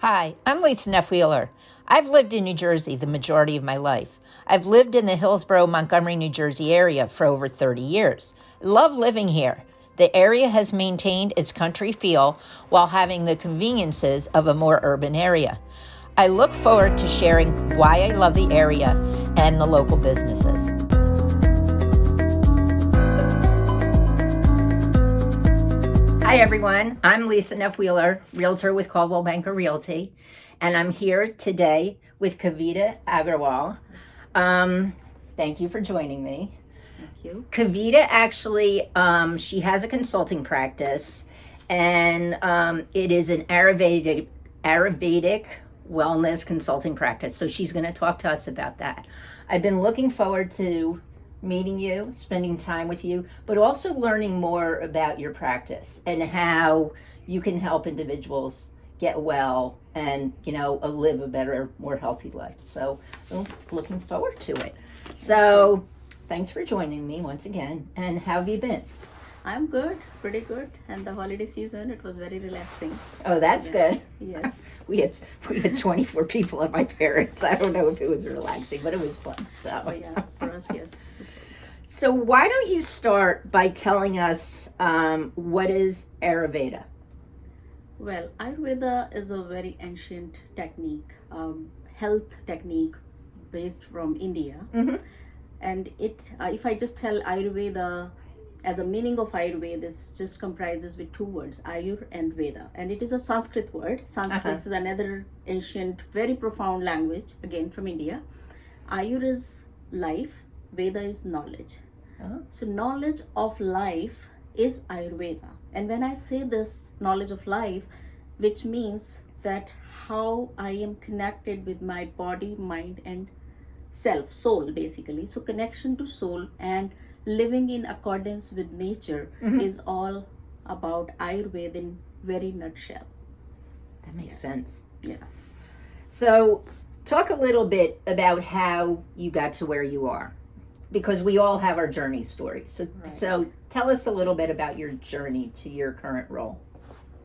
Hi, I'm Lisa Neff-Wheeler. I've lived in New Jersey the majority of my life. I've lived in the Hillsborough, Montgomery, New Jersey area for over 30 years. I love living here. The area has maintained its country feel while having the conveniences of a more urban area. I look forward to sharing why I love the area and the local businesses. Hi everyone, I'm Lisa Neff-Wheeler, realtor with Coldwell Banker Realty, and I'm here today with Kavita Agarwal. Thank you for joining me. Thank you. Kavita actually, she has a consulting practice, and it is an Ayurvedic Wellness Consulting practice, so she's going to talk to us about that. I've been looking forward to meeting you, spending time with you, but also learning more about your practice and how you can help individuals get well and, live a better, more healthy life. So I'm looking forward to it. So thanks for joining me once again. And how have you been? I'm good, pretty good. And the holiday season, it was very relaxing. Oh, that's good. Yes. We had 24 people at my parents'. I don't know if it was relaxing, but it was fun. So. Oh yeah, for us, yes. So why don't you start by telling us what is Ayurveda? Well, Ayurveda is a very ancient technique, health technique based from India. Mm-hmm. And if I just tell Ayurveda, as a meaning of Ayurveda, this just comprises with two words, Ayur and Veda. And it is a Sanskrit word. Sanskrit is another ancient, very profound language, again from India. Ayur is life, Veda is knowledge. Uh-huh. So knowledge of life is Ayurveda. And when I say this knowledge of life, which means that how I am connected with my body, mind, and self, soul basically. So connection to soul and living in accordance with nature is all about Ayurveda in very nutshell. That makes sense. Yeah. So talk a little bit about how you got to where you are, because we all have our journey stories. So tell us a little bit about your journey to your current role.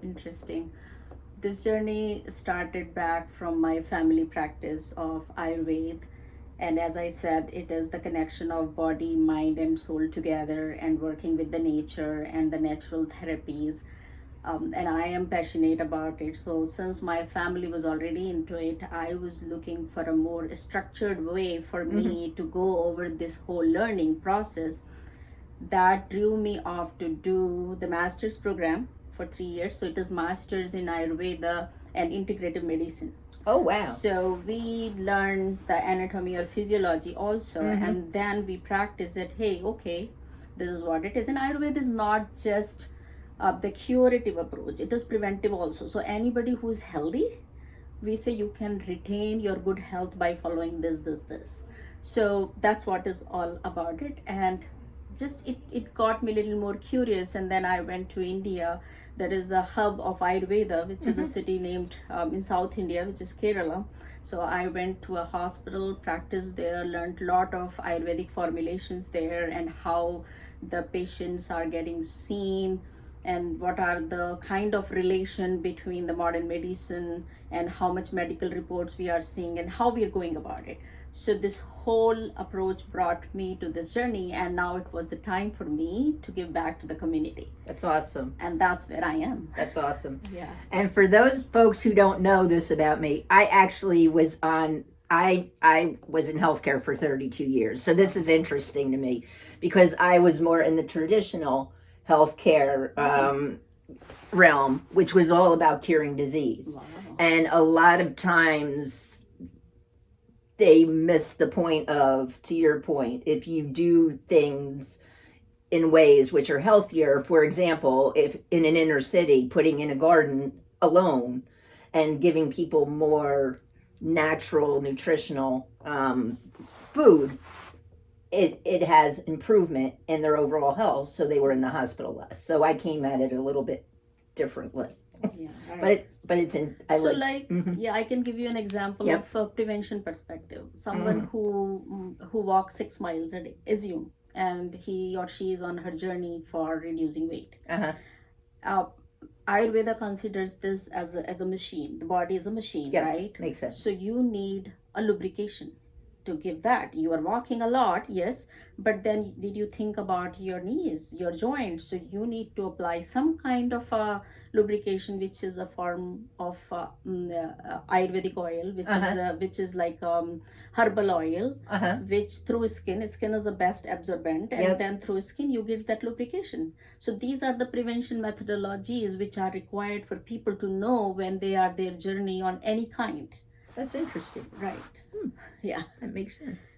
Interesting. This journey started back from my family practice of Ayurveda. And as I said, it is the connection of body, mind, and soul together and working with the nature and the natural therapies. And I am passionate about it. So since my family was already into it, I was looking for a more structured way for me to go over this whole learning process. That drew me off to do the master's program for 3 years. So it is master's in Ayurveda and integrative medicine. Oh, wow. So we learn the anatomy or physiology also, and then we practice it. Hey, okay, this is what it is. And Ayurveda is not just the curative approach, it is preventive also. So anybody who is healthy, we say you can retain your good health by following this. So that's what is all about it. And just it got me a little more curious, and then I went to India. There is a hub of Ayurveda, which is a city named in South India, which is Kerala. So I went to a hospital, practiced there, learned a lot of Ayurvedic formulations there and how the patients are getting seen and what are the kind of relation between the modern medicine and how much medical reports we are seeing and how we are going about it. So this whole approach brought me to this journey, and now it was the time for me to give back to the community. That's awesome. And that's where I am. That's awesome. Yeah. And for those folks who don't know this about me, I actually was I was in healthcare for 32 years. So this is interesting to me because I was more in the traditional healthcare realm, which was all about curing disease. Wow. And a lot of times they miss the point of, to your point, if you do things in ways which are healthier, for example, if in an inner city, putting in a garden alone and giving people more natural, nutritional food, it has improvement in their overall health. So they were in the hospital less. So I came at it a little bit differently. Yeah, right. But it's in. I can give you an example of a prevention perspective. Someone who walks 6 miles a day, assume, and he or she is on her journey for reducing weight. Ayurveda considers this as a machine. The body is a machine, Yep, right? makes sense. So you need a lubrication to give that. You are walking a lot, yes, but then did you think about your knees, your joints? So you need to apply some kind of a lubrication, which is a form of Ayurvedic oil, which is like herbal oil, which through skin is the best absorbent, and Yep. then through skin you give that lubrication. So these are the prevention methodologies which are required for people to know when they are their journey on any kind. That's interesting. Right. Yeah. That makes sense.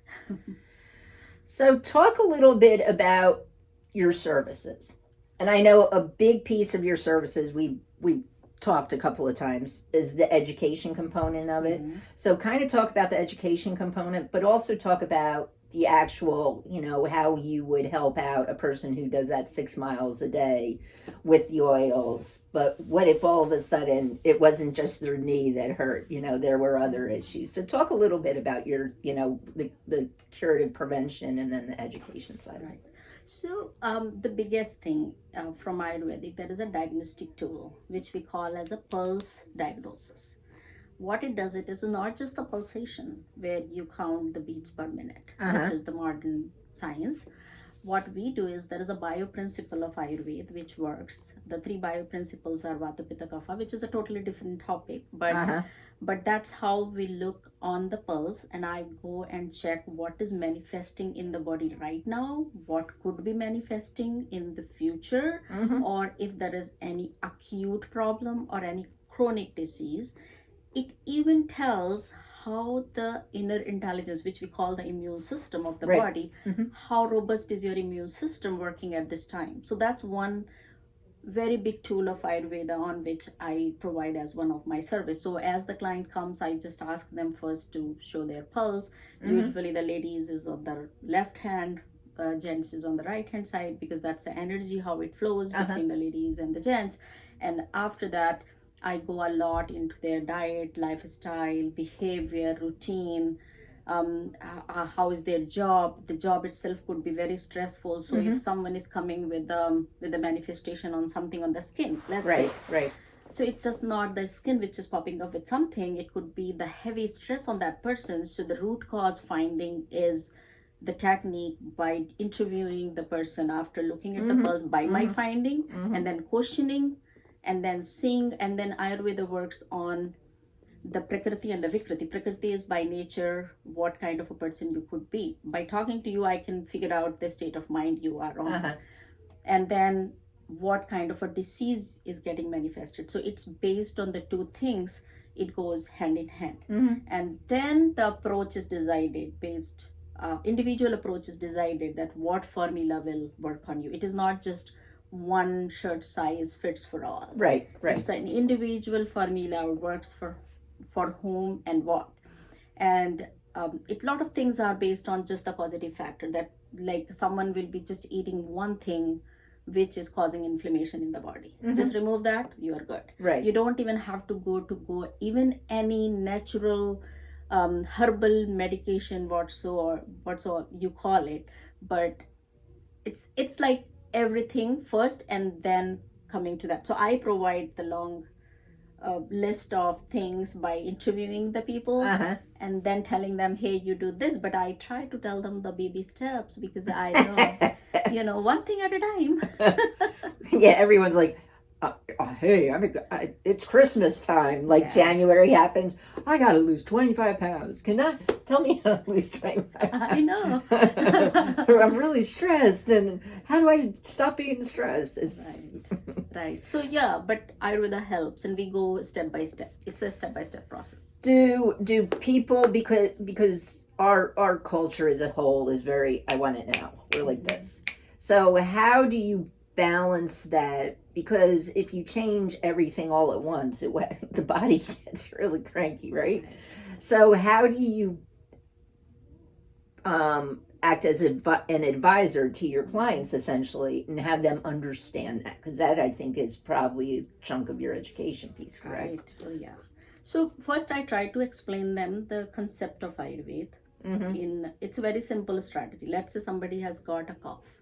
So talk a little bit about your services. And I know a big piece of your services, we talked a couple of times, is the education component of it. Mhm. So kind of talk about the education component, but also talk about the actual, how you would help out a person who does that 6 miles a day with the oils. But what if all of a sudden it wasn't just their knee that hurt? There were other issues. So talk a little bit about your, the curative prevention and then the education side. Right. So the biggest thing from Ayurvedic, there is a diagnostic tool which we call as a pulse diagnosis. What it does, it is not just the pulsation where you count the beats per minute, which is the modern science. What we do is there is a bioprinciple of Ayurveda which works. The 3 bioprinciples are Vata, Pitta, Kapha, which is a totally different topic, but that's how we look on the pulse, and I go and check what is manifesting in the body right now, what could be manifesting in the future, or if there is any acute problem or any chronic disease. It even tells how the inner intelligence, which we call the immune system of the Right. body, how robust is your immune system working at this time. So that's one very big tool of Ayurveda on which I provide as one of my service. So as the client comes, I just ask them first to show their pulse. Usually the ladies is on the left hand, gents is on the right hand side, because that's the energy, how it flows between the ladies and the gents. And after that, I go a lot into their diet, lifestyle, behavior, routine, how is their job. The job itself could be very stressful. So if someone is coming with the manifestation on something on the skin, let's say. Right. So it's just not the skin which is popping up with something. It could be the heavy stress on that person. So the root cause finding is the technique by interviewing the person after looking at the pulse by my finding, and then questioning, and then seeing, and then Ayurveda works on the Prakriti and the Vikriti. Prakriti is by nature what kind of a person you could be. By talking to you, I can figure out the state of mind you are on. And then what kind of a disease is getting manifested. So it's based on the 2 things, it goes hand in hand. And then the approach is decided based, individual approach is decided that what formula will work on you. It is not just one shirt size fits for all. Right. It's an individual formula, works for whom and what. And a lot of things are based on just the causative factor, that like someone will be just eating one thing which is causing inflammation in the body. Just remove that, you are good. Right. You don't even have to go even any natural herbal medication whatsoever you call it, but it's like everything first and then coming to that. So I provide the long list of things by interviewing the people and then telling them, hey, you do this, but I try to tell them the baby steps, because I know one thing at a time. Yeah, everyone's like, hey, it's Christmas time. Like January happens, I gotta lose 25 pounds. Tell me how to lose 25 pounds. I know. I'm really stressed, and how do I stop being stressed? Right. So yeah, but Ayurveda helps, and we go step by step. It's a step-by-step process. Do people, because our culture as a whole is very, I want it now. We're like this. So how do you balance that? Because if you change everything all at once, the body gets really cranky, right? So how do you act as an advisor to your clients, essentially, and have them understand that? Because that, I think, is probably a chunk of your education piece, correct? Right. Oh, yeah. So first I try to explain them the concept of Ayurveda. It's a very simple strategy. Let's say somebody has got a cough.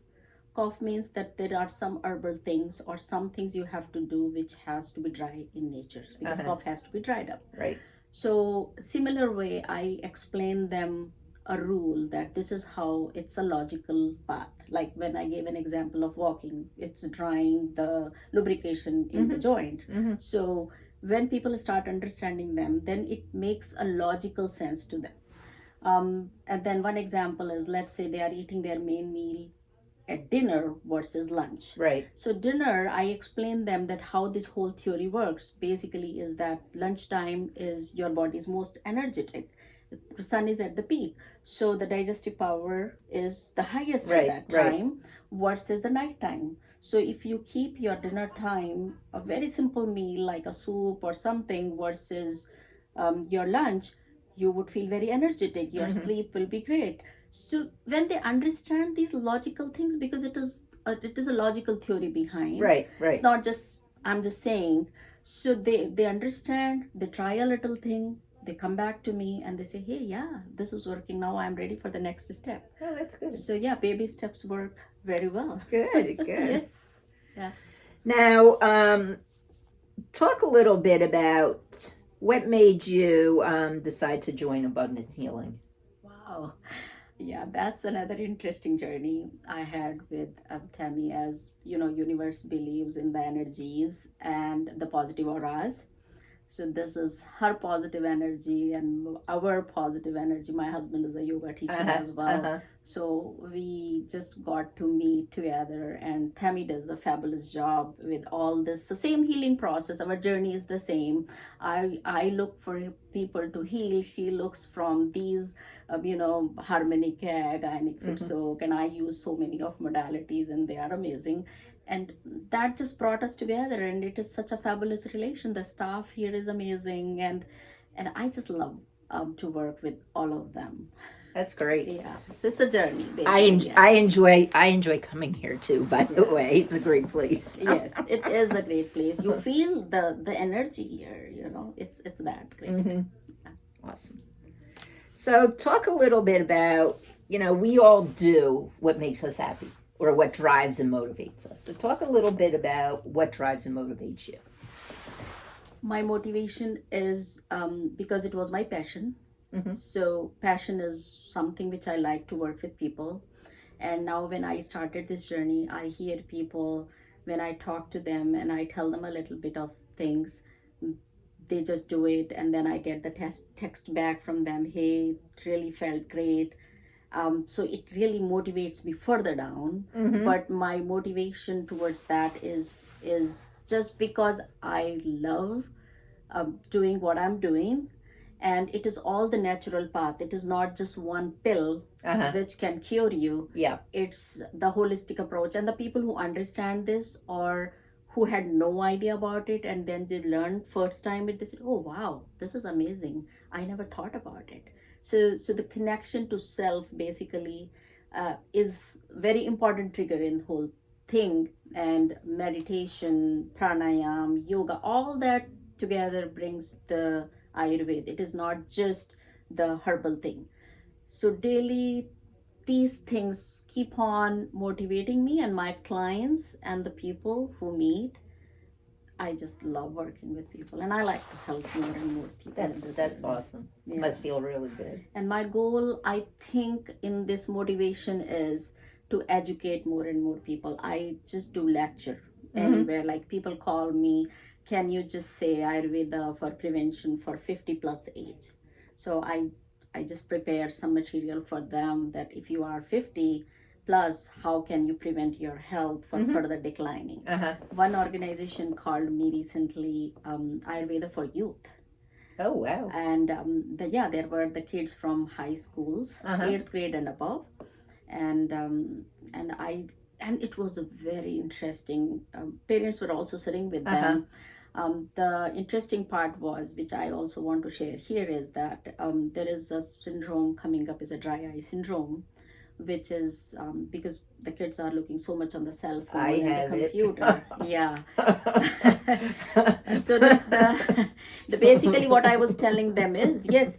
Cough means that there are some herbal things or some things you have to do which has to be dry in nature, because cough has to be dried up. Right. So similar way, I explain them a rule that this is how it's a logical path. Like when I gave an example of walking, it's drying the lubrication in the joints. So when people start understanding them, then it makes a logical sense to them. And then one example is, let's say they are eating their main meal at dinner versus lunch. Right. So dinner, I explain them that how this whole theory works basically is that lunchtime is your body's most energetic. The sun is at the peak, so the digestive power is the highest at that time versus the night time. So if you keep your dinner time a very simple meal like a soup or something versus your lunch, you would feel very energetic. Your sleep will be great. So when they understand these logical things, because it is a logical theory behind. Right. It's not just I'm just saying. So they understand. They try a little thing. They come back to me and they say, hey, yeah, this is working. Now I'm ready for the next step. Oh, that's good. So yeah, baby steps work very well. Good. Yes. Yeah. Now, talk a little bit about what made you decide to join Abundant Healing. Wow. Yeah, that's another interesting journey I had with Tammy. As you know, universe believes in the energies and the positive auras. So this is her positive energy and our positive energy. My husband is a yoga teacher as well. So we just got to meet together, and Tammy does a fabulous job with all this. The same healing process. Our journey is the same. I look for people to heal. She looks from these, harmonic gynic foot soak, and I use so many of modalities, and they are amazing. And that just brought us together, and it is such a fabulous relation. The staff here is amazing, and I just love to work with all of them. That's great. Yeah, so it's a journey. Basically. I enjoy coming here too. By the way, it's a great place. Yes, it is a great place. You feel the energy here. It's that great. Awesome. So talk a little bit about, we all do what makes us happy, or what drives and motivates us. So talk a little bit about what drives and motivates you. My motivation is because it was my passion. So passion is something which I like to work with people. And now when I started this journey, I hear people, when I talk to them and I tell them a little bit of things, they just do it. And then I get the text back from them, hey, it really felt great. So it really motivates me further down. But my motivation towards that is just because I love doing what I'm doing, and it is all the natural path. It is not just one pill which can cure you. Yeah, it's the holistic approach, and the people who understand this or who had no idea about it, and then they learned first time it, they said, oh wow, this is amazing, I never thought about it. So the connection to self basically is very important trigger in the whole thing. And meditation, pranayam, yoga, all that together brings the Ayurveda. It is not just the herbal thing. So daily, these things keep on motivating me and my clients and the people who meet. I just love working with people, and I like to help more and more people. That's awesome. Yeah. Must feel really good. And my goal, I think, in this motivation is to educate more and more people. I just do lecture anywhere. Like people call me, can you just say Ayurveda for prevention for 50 plus age? So I just prepare some material for them that if you are 50 plus, how can you prevent your health from further declining? One organization called me recently Ayurveda for Youth. Oh wow. And there were the kids from high schools, 8th grade and above, and it was a very interesting, parents were also sitting with them. The interesting part was, which I also want to share here, is that there is a syndrome coming up, is a dry eye syndrome, which is because the kids are looking so much on the cell phone and the computer. Yeah. So the basically what I was telling them is, yes,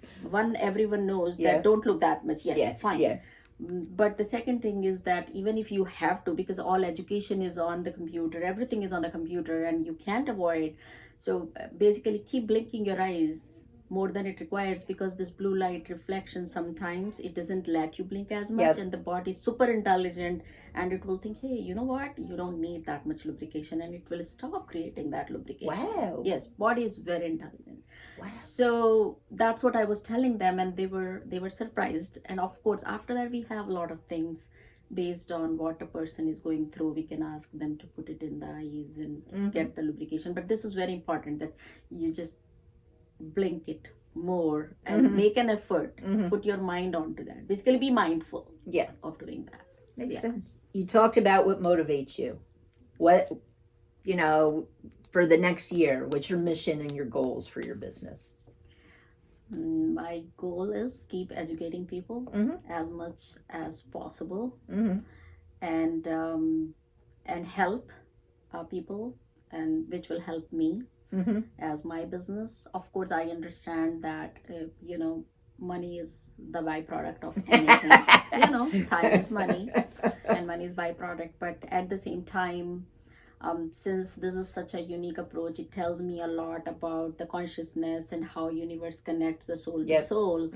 everyone knows that don't look that much. Yes, fine. Yeah. But the second thing is that even if you have to, because all education is on the computer, everything is on the computer, and you can't avoid. So basically, keep blinking your eyes more than it requires, because this blue light reflection sometimes it doesn't let you blink as much. Yep. And the body is super intelligent, and it will think, hey, you know what, you don't need that much lubrication, and it will stop creating that lubrication. Wow. Yes, body is very intelligent. Wow. So that's what I was telling them, and they were surprised. And of course, after that, we have a lot of things based on what a person is going through. We can ask them to put it in the eyes and get the lubrication. But this is very important, that you just blink it more and make an effort. Put your mind onto that. Basically, be mindful of doing that. Makes sense. You talked about what motivates you. What, for the next year, what's your mission and your goals for your business? My goal is keep educating people as much as possible, and help people, and which will help me as my business. Of course, I understand that money is the byproduct of anything. Time is money, and money is byproduct. But at the same time, since this is such a unique approach, it tells me a lot about the consciousness and how universe connects the soul to soul.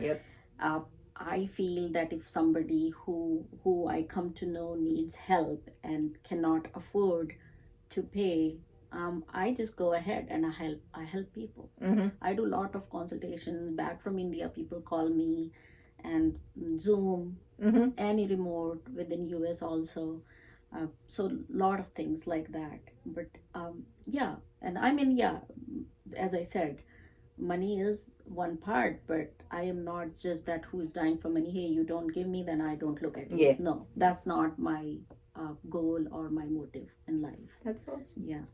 I feel that if somebody who I come to know needs help and cannot afford to pay, I just go ahead and I help people. I do a lot of consultations back from India. People call me, and Zoom, any remote within US also. So a lot of things like that. But and I mean, as I said, money is one part, but I am not just that who's dying for money. Hey, you don't give me, then I don't look at you. No, that's not my goal or my motive in life. That's awesome. Yeah.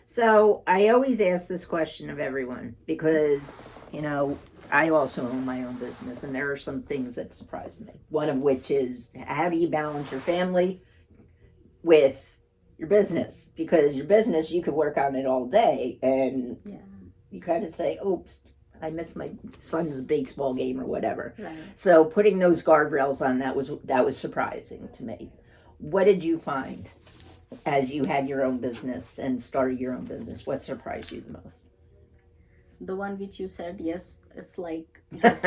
So I always ask this question of everyone, because I also own my own business, and there are some things that surprise me. One of which is, how do you balance your family with your business? Because your business, you could work on it all day, and you kind of say, oops, I missed my son's baseball game or whatever. Right. So putting those guardrails on, that was surprising to me. What did you find as you had your own business and started your own business? What surprised you the most? The one which you said, yes, it's like oh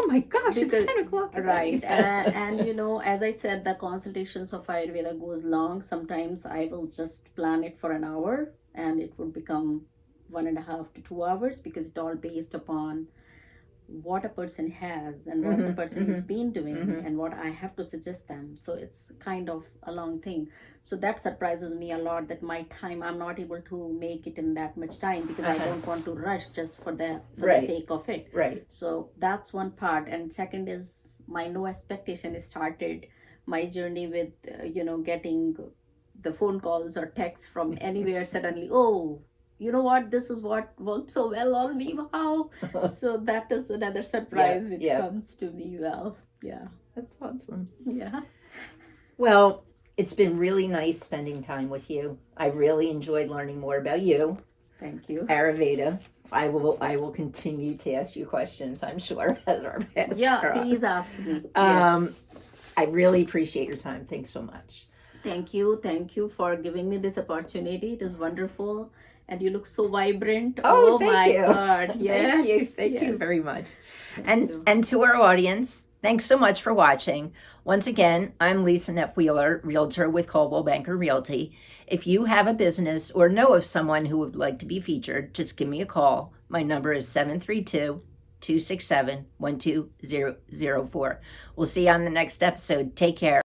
my gosh, because, it's 10 o'clock. Right. And as I said, the consultations of Ayurveda goes long. Sometimes I will just plan it for an hour, and it would become 1.5 to 2 hours, because it's all based upon what a person has and what the person has been doing and what I have to suggest them. So it's kind of a long thing. So that surprises me a lot, that my time, I'm not able to make it in that much time, because I don't want to rush just for the sake of it. Right. So that's one part. And second is my no expectation is started my journey with getting the phone calls or texts from anywhere suddenly. Oh, you know what, this is what worked so well on me. Wow. So that is another surprise which comes to me. Well, That's awesome. Yeah. Well, it's been really nice spending time with you. I really enjoyed learning more about you. Thank you. Ayurveda. I will continue to ask you questions, I'm sure, as our paths cross. Please ask me. Yes. I really appreciate your time. Thanks so much. Thank you for giving me this opportunity. It is wonderful. And you look so vibrant. Oh, my thank you. God. Yes. Thank you very much. And to our audience, thanks so much for watching. Once again, I'm Lisa Neff-Wheeler, Realtor with Coldwell Banker Realty. If you have a business or know of someone who would like to be featured, just give me a call. My number is 732-267-1204. We'll see you on the next episode. Take care.